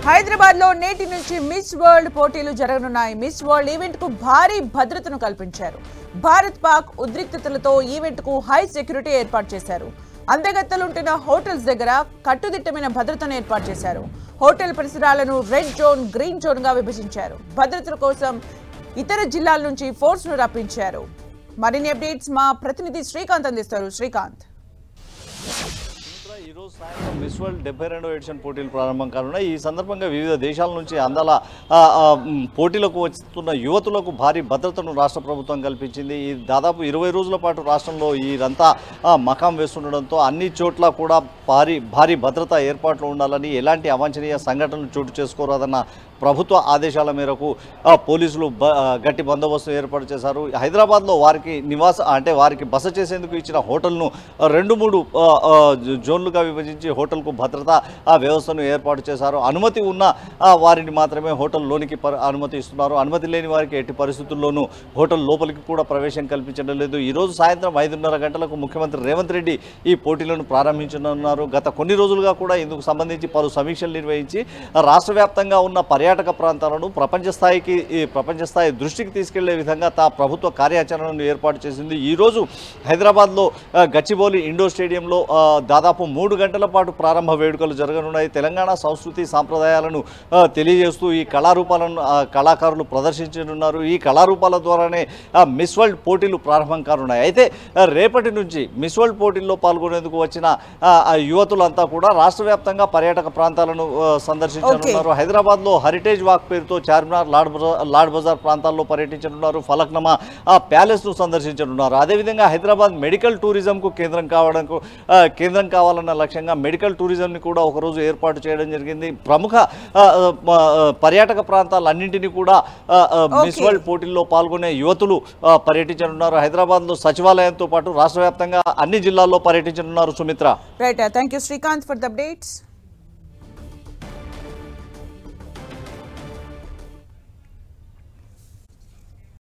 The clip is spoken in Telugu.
హైదరాబాద్ లో నేటి నుంచి మిస్ వరల్డ్ పోటీలు జరగనున్నాయి. మిస్ వరల్డ్ ఈవెంట్ కు భారీ భద్రతను కల్పించారు. భారత్ పాక్ ఉద్రిక్తతలతో ఈవెంట్ కు హై సెక్యూరిటీ ఏర్పాటు చేశారు. అందగత్తలుంటున్న హోటల్స్ దగ్గర కట్టుదిట్టమైన భద్రతను ఏర్పాటు చేశారు. హోటల్ పరిసరాలను రెడ్ జోన్, గ్రీన్ జోన్ గా విభజించారు. భద్రత కోసం ఇతర జిల్లాల నుంచి ఫోర్స్ ను రప్పించారు. మరిన్ని అప్డేట్స్ మా ప్రతినిధి శ్రీకాంత్ అందిస్తారు. శ్రీకాంత్, ఈ రోజు సాయంత్రం మిస్ వరల్డ్ 72వ ఎడిషన్ పోటీలు ప్రారంభం కానున్నాయి. ఈ సందర్భంగా వివిధ దేశాల నుంచి అందాల పోటీలకు వస్తున్న యువతులకు భారీ భద్రతను రాష్ట్ర ప్రభుత్వం కల్పించింది. ఈ దాదాపు 20 రోజుల పాటు రాష్ట్రంలో వీరంతా మకాం వేస్తుండడంతో అన్ని చోట్ల కూడా భారీ భద్రతా ఏర్పాట్లు ఉండాలని, ఎలాంటి అవాంఛనీయ సంఘటనలు చోటు చేసుకోరాదన్న ప్రభుత్వ ఆదేశాల మేరకు పోలీసులు గట్టి బందోబస్తు ఏర్పాటు చేశారు. హైదరాబాద్లో వారికి బస చేసేందుకు ఇచ్చిన హోటల్ను 2-3 జోన్లుగా విభజించి హోటల్కు భద్రతా వ్యవస్థను ఏర్పాటు చేశారు. అనుమతి ఉన్న వారిని మాత్రమే హోటల్లోనికి అనుమతి ఇస్తున్నారు. అనుమతి లేని వారికి ఎట్టి పరిస్థితుల్లోనూ హోటల్ లోపలికి కూడా ప్రవేశం కల్పించడం లేదు. ఈరోజు సాయంత్రం 5:30 గంటలకు ముఖ్యమంత్రి రేవంత్ రెడ్డి ఈ పోటీలను ప్రారంభించనున్నారు. గత కొన్ని రోజులుగా కూడా ఇందుకు సంబంధించి పలు సమీక్షలు నిర్వహించి రాష్ట్ర వ్యాప్తంగా ఉన్న పర్యాటక ప్రాంతాలను ప్రపంచ స్థాయి దృష్టికి తీసుకెళ్లే విధంగా ప్రభుత్వ కార్యాచరణను ఏర్పాటు చేసింది. ఈరోజు హైదరాబాద్లో గచ్చిబౌలి ఇండోర్ స్టేడియంలో దాదాపు 3 గంటల పాటు ప్రారంభ వేడుకలు జరగనున్నాయి. తెలంగాణ సంస్కృతి సాంప్రదాయాలను తెలియజేస్తూ ఈ కళారూపాలను కళాకారులు ప్రదర్శించనున్నారు. ఈ కళారూపాల ద్వారానే మిస్ వరల్డ్ పోటీలు ప్రారంభం కానున్నాయి. అయితే రేపటి నుంచి మిస్ వరల్డ్ పోటీల్లో పాల్గొనేందుకు వచ్చిన యువతులంతా కూడా రాష్ట్ర వ్యాప్తంగా పర్యాటక ప్రాంతాలను సందర్శించనున్నారు. హైదరాబాద్లో హెరిటేజ్ వాక్ పేరుతో చార్మినార్, లాడ్ బజార్ ప్రాంతాల్లో పర్యటించనున్నారు. ఫలక్నమా ప్యాలెస్ను సందర్శించనున్నారు. అదేవిధంగా హైదరాబాద్ మెడికల్ టూరిజంకు కేంద్రం కావాలన్న లక్ష్యంగా మెడికల్ టూరిజంని కూడా ఒకరోజు ఏర్పాటు చేయడం జరిగింది. ప్రముఖ పర్యాటక ప్రాంతాలన్నింటినీ కూడా మిస్ వరల్డ్ పోటీల్లో పాల్గొనే యువతులు పర్యటించనున్నారు. హైదరాబాద్లో సచివాలయంతో పాటు రాష్ట్ర వ్యాప్తంగా అన్ని జిల్లాల్లో పర్యటించనున్నారు. Sumitra, right, thank you Srikanth for the updates.